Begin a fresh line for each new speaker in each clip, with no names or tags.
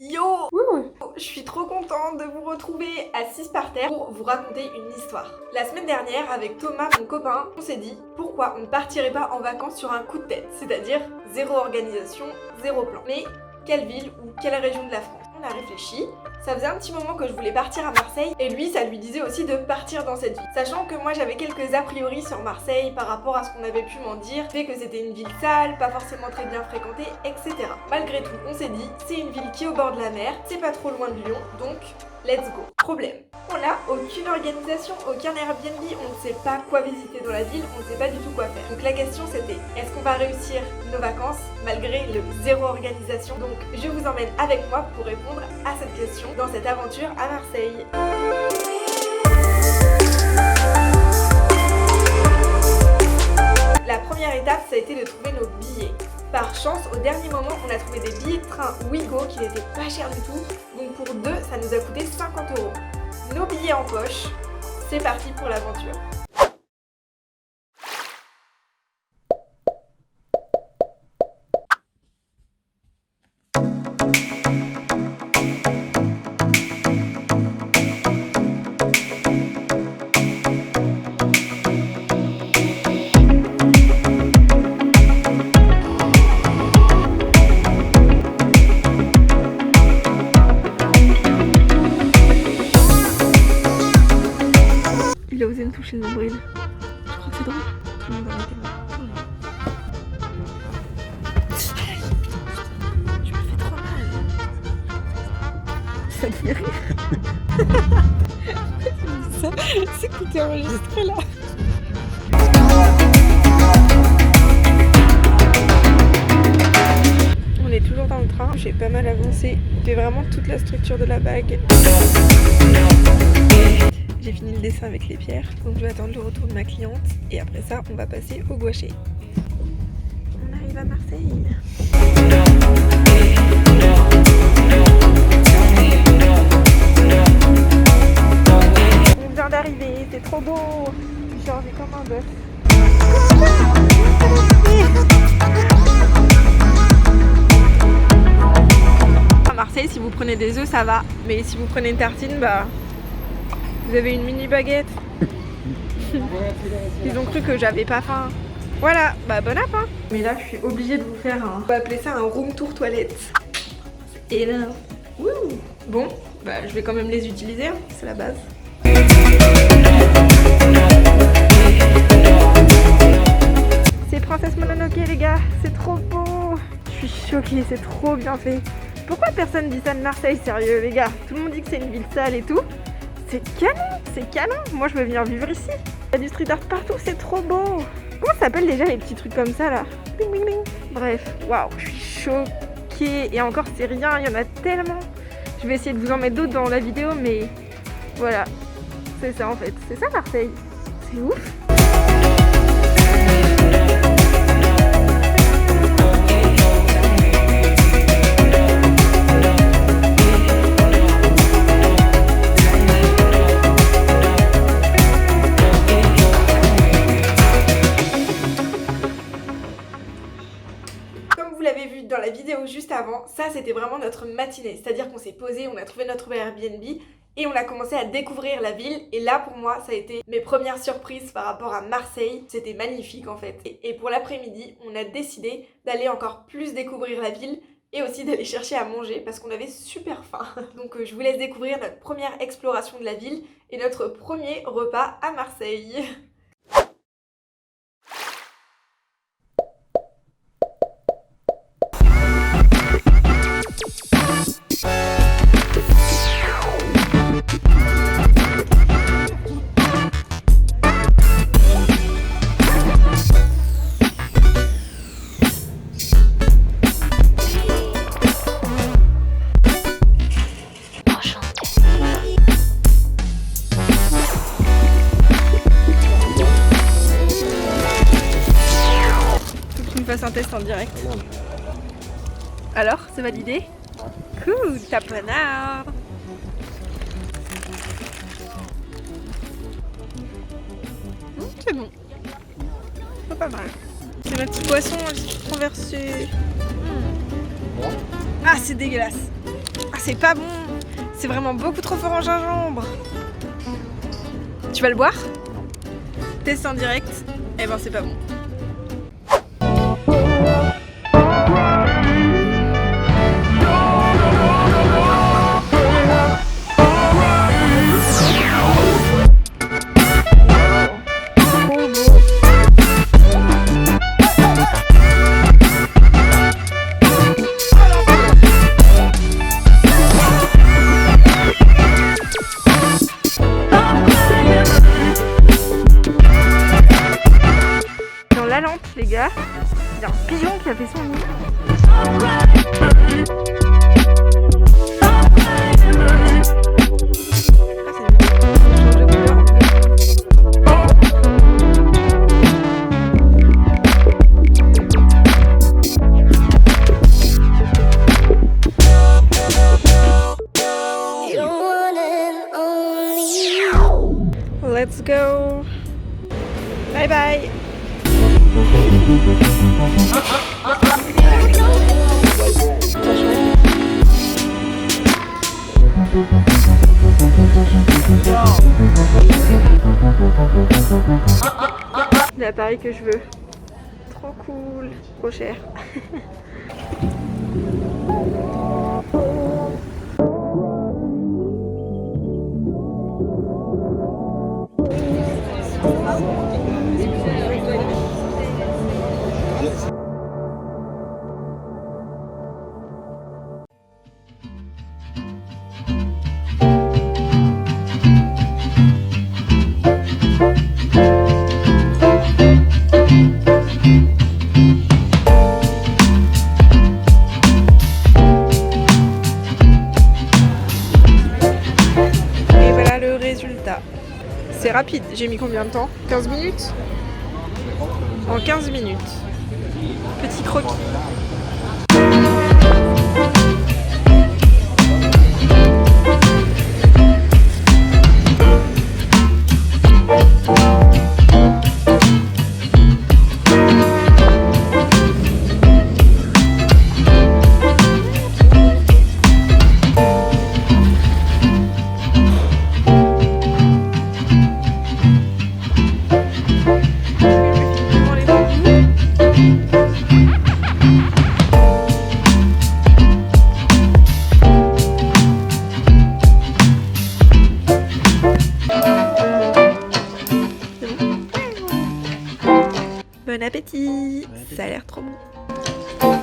Yo! Je suis trop contente de vous retrouver assise par terre pour vous raconter une histoire. La semaine dernière, avec Thomas, mon copain, on s'est dit pourquoi on ne partirait pas en vacances sur un coup de tête, c'est-à-dire zéro organisation, zéro plan. Mais quelle ville ou quelle région de la France? On a réfléchi. Ça faisait un petit moment que je voulais partir à Marseille et lui, ça lui disait aussi de partir dans cette ville. Sachant que moi, j'avais quelques a priori sur Marseille par rapport à ce qu'on avait pu m'en dire, fait que c'était une ville sale, pas forcément très bien fréquentée, etc. Malgré tout, on s'est dit, c'est une ville qui est au bord de la mer, c'est pas trop loin de Lyon, donc let's go. Problème. On n'a aucune organisation, aucun Airbnb, on ne sait pas quoi visiter dans la ville, on ne sait pas du tout quoi faire. Donc la question c'était, est-ce qu'on va réussir nos vacances malgré le zéro organisation? Donc je vous emmène avec moi pour répondre à cette question dans cette aventure à Marseille. La première étape, ça a été de trouver nos billets. Par chance, au dernier moment, on a trouvé des billets de train Ouigo qui n'étaient pas chers du tout. Donc pour deux, ça nous a coûté 50 €. Nos billets en poche, c'est parti pour l'aventure. Il a osé me toucher le nombril. Je crois que c'est drôle. Tout le monde en était mort. Je me fais trop mal. Ça te fait rire? Ça, c'est que t'es enregistré là. On est toujours dans le train. J'ai pas mal avancé. J'ai vraiment toute la structure de la bague. J'ai fini le dessin avec les pierres, donc je vais attendre le retour de ma cliente et après ça on va passer au gouaché. On arrive à Marseille. On vient d'arriver, c'est trop beau. Je suis chargée comme un bœuf. À Marseille, si vous prenez des œufs ça va, mais si vous prenez une tartine, bah vous avez une mini baguette. Ils ont cru que j'avais pas faim. Voilà, bah bon app hein. Mais là je suis obligée de vous faire un... On va appeler ça un room tour toilette. Et là... Wouh. Bon, bah je vais quand même les utiliser, hein. C'est la base. C'est Princesse Mononoke les gars, c'est trop beau. Je suis choquée, c'est trop bien fait. Pourquoi personne dit ça de Marseille, sérieux les gars? Tout le monde dit que c'est une ville sale et tout. C'est canon, moi je veux venir vivre ici. Il y a du street art partout, c'est trop beau. Comment ça s'appelle déjà les petits trucs comme ça là? Bing, bing, bing. Bref, waouh, je suis choquée. Et encore c'est rien, il y en a tellement. Je vais essayer de vous en mettre d'autres dans la vidéo, mais voilà, c'est ça en fait. C'est ça Marseille, c'est ouf. Vous l'avez vu dans la vidéo juste avant, ça c'était vraiment notre matinée, c'est-à-dire qu'on s'est posé, on a trouvé notre Airbnb et on a commencé à découvrir la ville et là pour moi ça a été mes premières surprises par rapport à Marseille, c'était magnifique en fait. Et pour l'après-midi, on a décidé d'aller encore plus découvrir la ville et aussi d'aller chercher à manger parce qu'on avait super faim. Donc je vous laisse découvrir notre première exploration de la ville et notre premier repas à Marseille. Un test en direct. Alors, c'est validé? Cool, tapenard. C'est bon. C'est pas mal. C'est ma petite poisson, j'ai renversé. Ah, c'est dégueulasse. Ah, c'est pas bon. C'est vraiment beaucoup trop fort en gingembre. Tu vas le boire? Test en direct. Eh ben c'est pas bon. Les gars, il y a un pigeon qui a fait son nid. Let's go. Bye bye. L'appareil que je veux. Trop cool. Trop cher. C'est rapide, j'ai mis combien de temps? 15 minutes? En 15 minutes. Petit croquis. Bon appétit! Ça a l'air trop bon.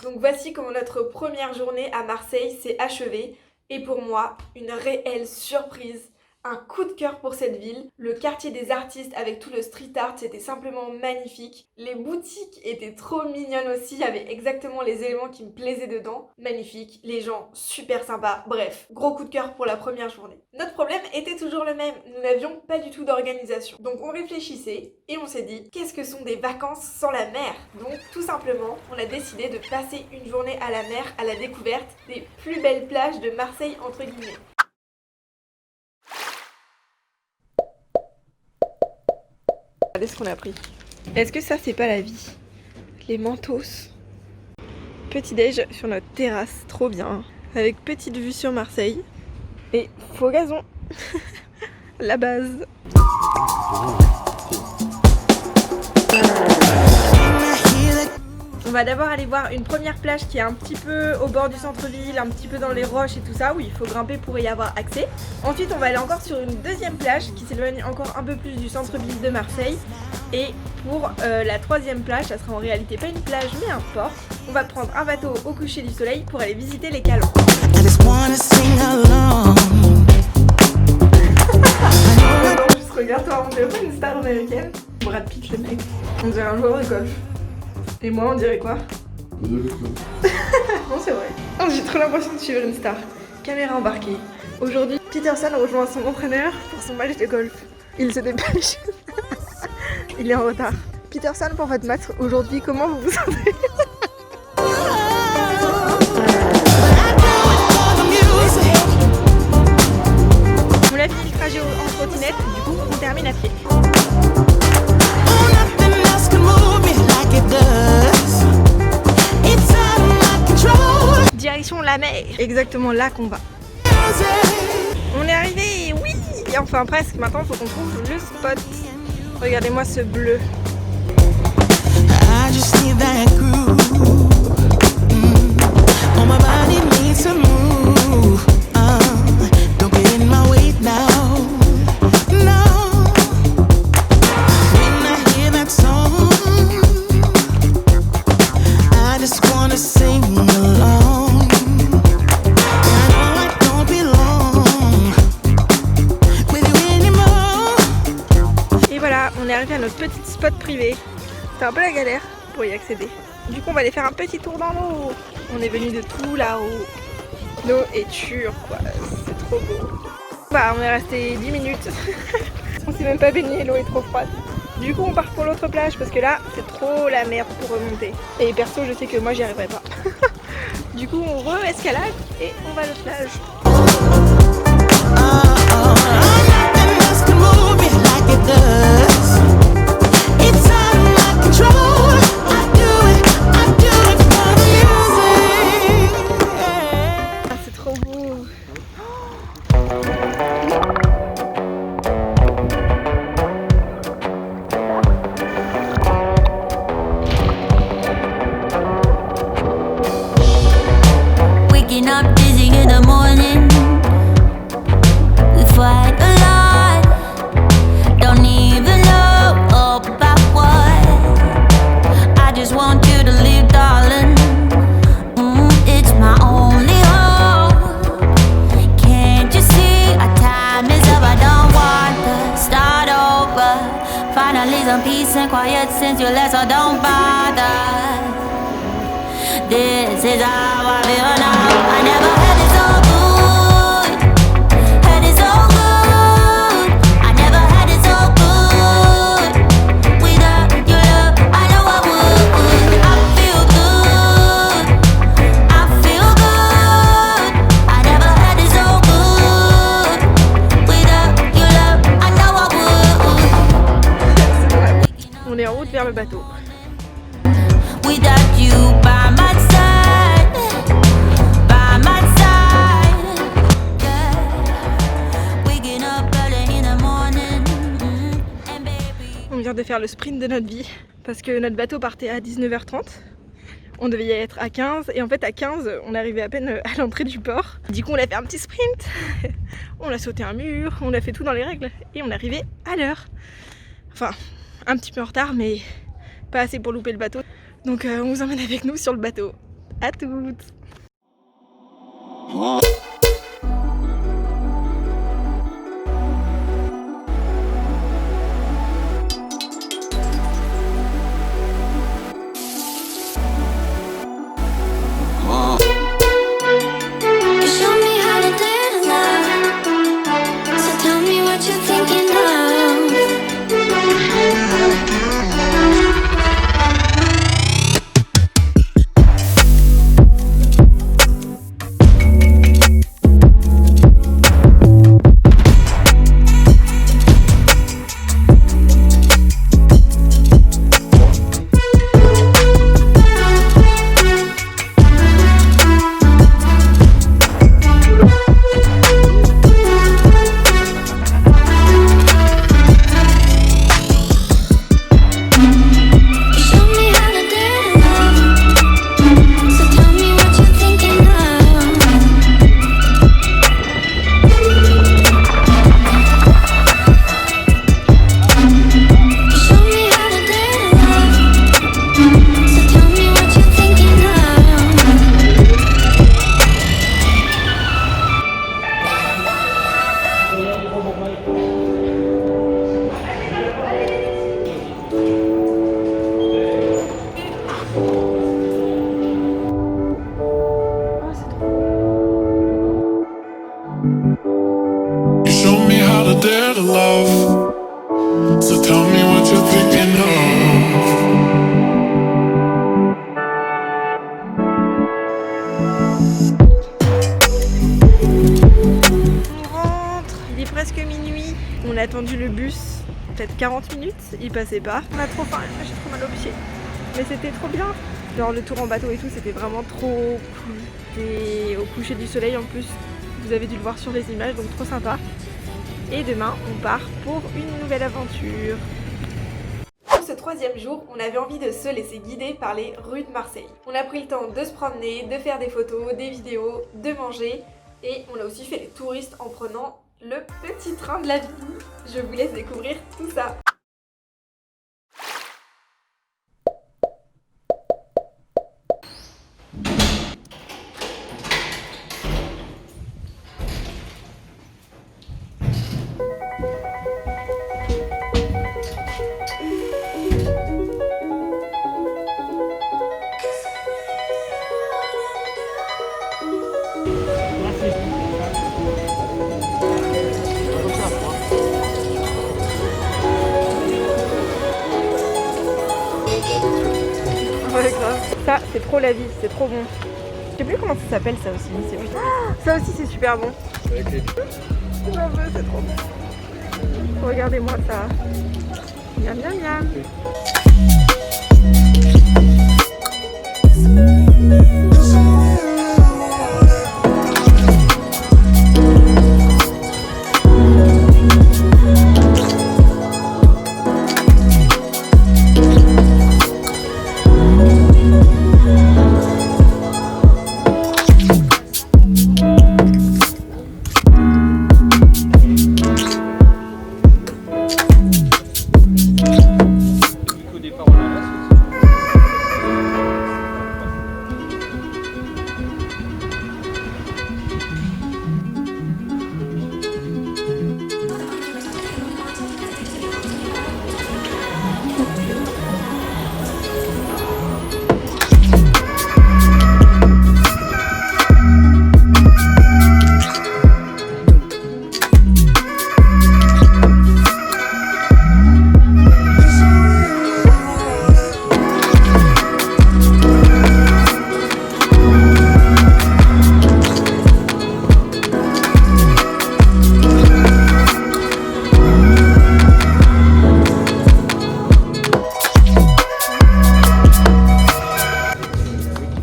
Donc voici comment notre première journée à Marseille s'est achevée. Et pour moi, une réelle surprise. Un coup de cœur pour cette ville. Le quartier des artistes avec tout le street art, c'était simplement magnifique. Les boutiques étaient trop mignonnes aussi, il y avait exactement les éléments qui me plaisaient dedans. Magnifique, les gens super sympas, bref, gros coup de cœur pour la première journée. Notre problème était toujours le même, nous n'avions pas du tout d'organisation. Donc on réfléchissait et on s'est dit, qu'est-ce que sont des vacances sans la mer? Donc tout simplement, on a décidé de passer une journée à la mer, à la découverte des plus belles plages de Marseille entre guillemets. Regardez ce qu'on a pris. Est-ce que ça c'est pas la vie? Les mentos. Petit déj sur notre terrasse, trop bien. Avec petite vue sur Marseille. Et faux gazon. La base. On va d'abord aller voir une première plage qui est un petit peu au bord du centre-ville, un petit peu dans les roches et tout ça, où il faut grimper pour y avoir accès. Ensuite on va aller encore sur une deuxième plage qui s'éloigne encore un peu plus du centre-ville de Marseille. Et pour la troisième plage, ça sera en réalité pas une plage mais un port. On va prendre un bateau au coucher du soleil pour aller visiter les calanques. Juste regarde-toi, on dirait pas une star américaine. Brad Pitt le mec, on dirait un joueur de golf. Et moi, on dirait quoi? Non, c'est vrai. Oh, j'ai trop l'impression de suivre une star. Caméra embarquée. Aujourd'hui, Peterson rejoint son entraîneur pour son match de golf. Il se dépêche. Il est en retard. Peterson, pour votre match aujourd'hui, comment vous vous sentez? On a fini le trajet en trottinette, du coup, on termine à pied. la mer. Exactement là qu'on va. On est arrivé, oui. Enfin presque, maintenant il faut qu'on trouve le spot. Regardez-moi ce bleu. On est arrivé à notre petit spot privé. C'était un peu la galère pour y accéder. Du coup on va aller faire un petit tour dans l'eau. On est venu de tout là-haut. L'eau est turquoise, c'est trop beau. Bah on est resté 10 minutes. On s'est même pas baigné, l'eau est trop froide. Du coup on part pour l'autre plage parce que là c'est trop la merde pour remonter. Et perso je sais que moi j'y arriverai pas. Du coup on re-escalade et on va à l'autre plage.
Up dizzy in the morning, we fight a lot, don't even know about what. I just want you to leave, darling. It's my only hope. Can't you see our time is up? I don't want to start over. Finally some peace and quiet since you left, so don't bother. This is how I feel now. I never had it so good. Had it so good. I never had it so good. Without your love, I know I would. I feel good. I feel good. I never had it so good. Without your love, I know I would.
On est en route vers le bateau.
Without you by my side, by my side, yeah. Waking up early in the morning, and baby.
On vient de faire le sprint de notre vie parce que notre bateau partait à 19h30. On devait y être à 15 et en fait à 15 on arrivait à peine à l'entrée du port. Du coup on a fait un petit sprint. On a sauté un mur, on a fait tout dans les règles et on est arrivé à l'heure. Enfin un petit peu en retard mais pas assez pour louper le bateau. Donc on vous emmène avec nous sur le bateau. À toutes.
dare to love. So tell me what you're thinking of.
On rentre, il est presque minuit. On a attendu le bus, peut-être 40 minutes, il passait pas. On a trop faim, j'ai trop mal aux pieds. Mais c'était trop bien. Genre le tour en bateau et tout, c'était vraiment trop cool. Et au coucher du soleil en plus, vous avez dû le voir sur les images, donc trop sympa. Et demain, on part pour une nouvelle aventure. Pour ce 3e jour, on avait envie de se laisser guider par les rues de Marseille. On a pris le temps de se promener, de faire des photos, des vidéos, de manger. Et on a aussi fait les touristes en prenant le petit train de la vie. Je vous laisse découvrir tout ça. Ouais, grave. Ça, c'est trop la vie, c'est trop bon. Je sais plus comment ça s'appelle ça aussi. Ça aussi, c'est super bon.
Avec les...
C'est trop bon. Regardez-moi ça. Miam miam miam.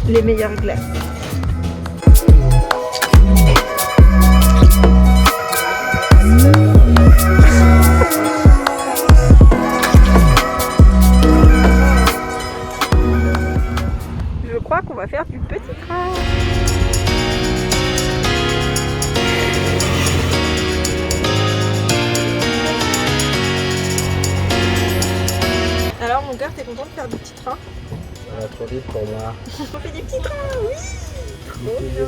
Les meilleures glaces. Je crois qu'on va faire du petit train. Alors mon cœur, t'es content de faire du petit train?
Ça va trop vite pour moi.
On fait des petits trains, oui. Trop bien.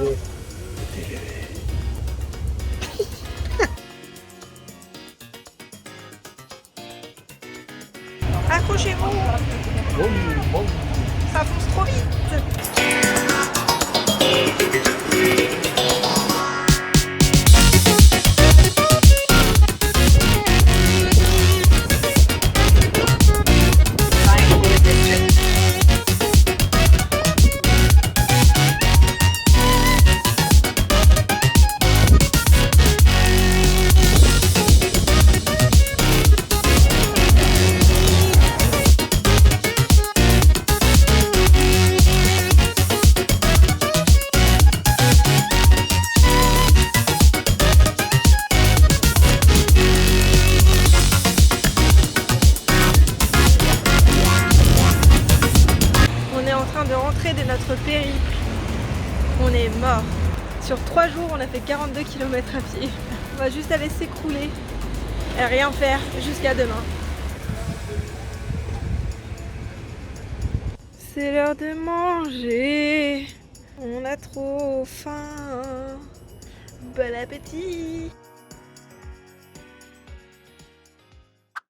Accrochez-vous. Ça fonce trop vite. De rentrer de notre périple. On est mort. Sur 3 jours, on a fait 42 km à pied. On va juste aller s'écrouler et rien faire jusqu'à demain. C'est l'heure de manger. On a trop faim. Bon appétit.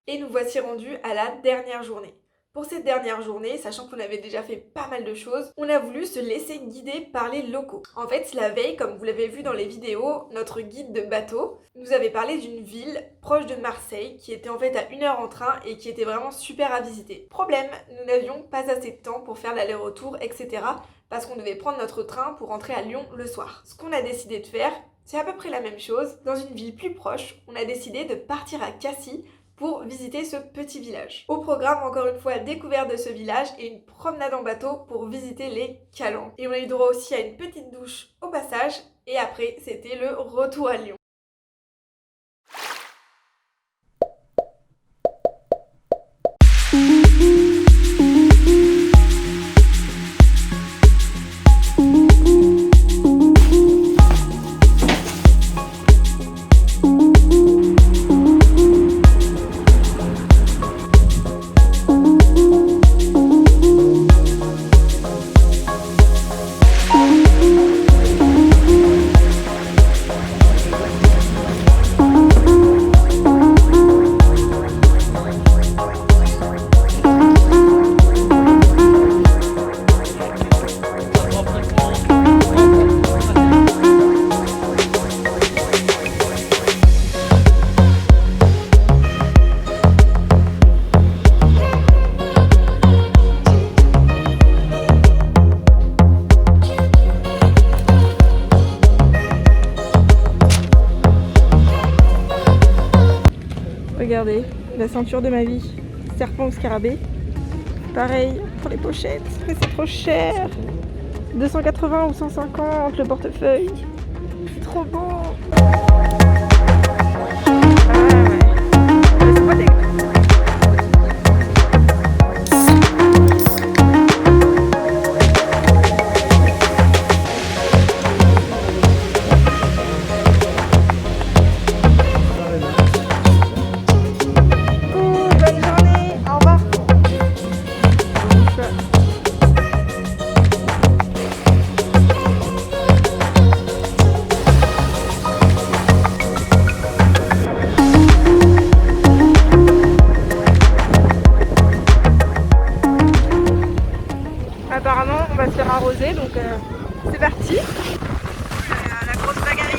Et nous voici rendus à la dernière journée. Pour cette dernière journée, sachant qu'on avait déjà fait pas mal de choses, on a voulu se laisser guider par les locaux. En fait, la veille, comme vous l'avez vu dans les vidéos, notre guide de bateau nous avait parlé d'une ville proche de Marseille qui était en fait à 1 heure en train et qui était vraiment super à visiter. Problème, nous n'avions pas assez de temps pour faire l'aller-retour, etc. parce qu'on devait prendre notre train pour rentrer à Lyon le soir. Ce qu'on a décidé de faire, c'est à peu près la même chose. Dans une ville plus proche, on a décidé de partir à Cassis pour visiter ce petit village. Au programme, encore une fois, découverte de ce village et une promenade en bateau pour visiter les calanques. Et on a eu droit aussi à une petite douche au passage et après c'était le retour à Lyon. Regardez, la ceinture de ma vie, serpent ou scarabée. Pareil pour les pochettes, mais c'est trop cher. 280 ou 150 le portefeuille. C'est trop beau. C'est pas dégueu. Apparemment on va se faire arroser donc c'est parti. La grosse vague arrive.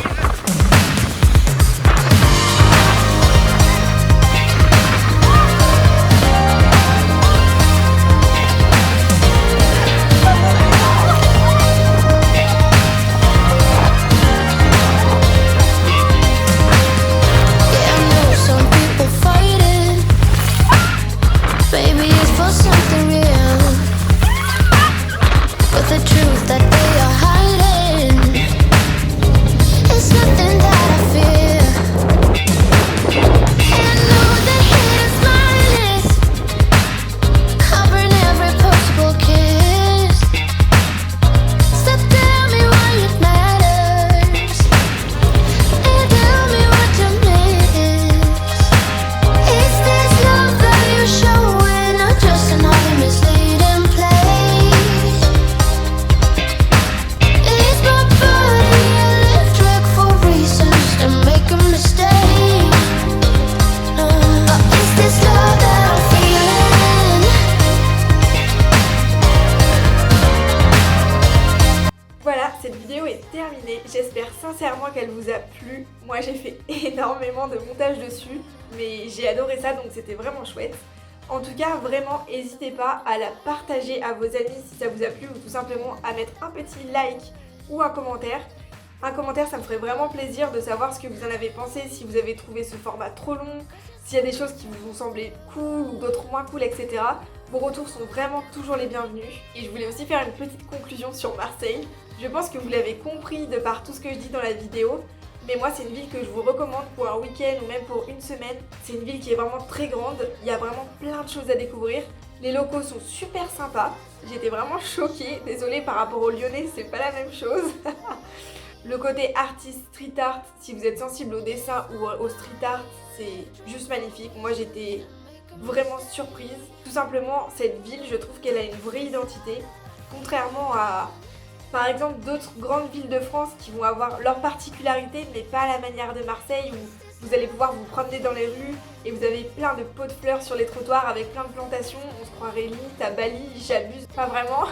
J'espère sincèrement qu'elle vous a plu. Moi j'ai fait énormément de montage dessus, mais j'ai adoré ça donc c'était vraiment chouette. En tout cas vraiment n'hésitez pas à la partager à vos amis si ça vous a plu ou tout simplement à mettre un petit like ou un commentaire. Un commentaire ça me ferait vraiment plaisir de savoir ce que vous en avez pensé, si vous avez trouvé ce format trop long, s'il y a des choses qui vous ont semblé cool ou d'autres moins cool, etc. Vos retours sont vraiment toujours les bienvenus. Et je voulais aussi faire une petite conclusion sur Marseille. Je pense que vous l'avez compris de par tout ce que je dis dans la vidéo, mais moi c'est une ville que je vous recommande pour un week-end ou même pour une semaine. C'est une ville qui est vraiment très grande, il y a vraiment plein de choses à découvrir. Les locaux sont super sympas, j'étais vraiment choquée, désolée par rapport aux Lyonnais, c'est pas la même chose. Le côté artiste, street art, si vous êtes sensible au dessin ou au street art, c'est juste magnifique. Moi j'étais vraiment surprise. Tout simplement, cette ville, je trouve qu'elle a une vraie identité, contrairement à, par exemple, d'autres grandes villes de France qui vont avoir leur particularité, mais pas à la manière de Marseille, où vous allez pouvoir vous promener dans les rues et vous avez plein de pots de fleurs sur les trottoirs avec plein de plantations. On se croirait limite à Bali, j'abuse, pas vraiment.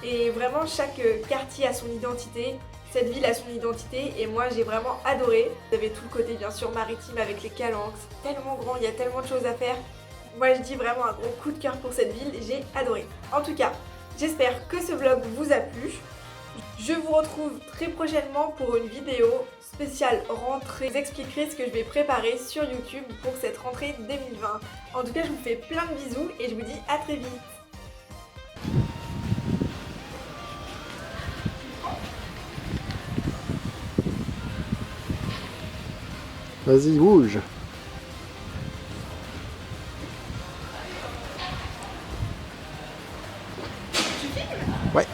Et vraiment, chaque quartier a son identité. Cette ville a son identité et moi j'ai vraiment adoré. Vous avez tout le côté bien sûr maritime avec les calanques, c'est tellement grand, il y a tellement de choses à faire. Moi je dis vraiment un gros coup de cœur pour cette ville, j'ai adoré. En tout cas, j'espère que ce vlog vous a plu. Je vous retrouve très prochainement pour une vidéo spéciale rentrée. Je vous expliquerai ce que je vais préparer sur YouTube pour cette rentrée 2020. En tout cas, je vous fais plein de bisous et je vous dis à très vite.
Vas-y, bouge.
Tu filmes ?
Ouais.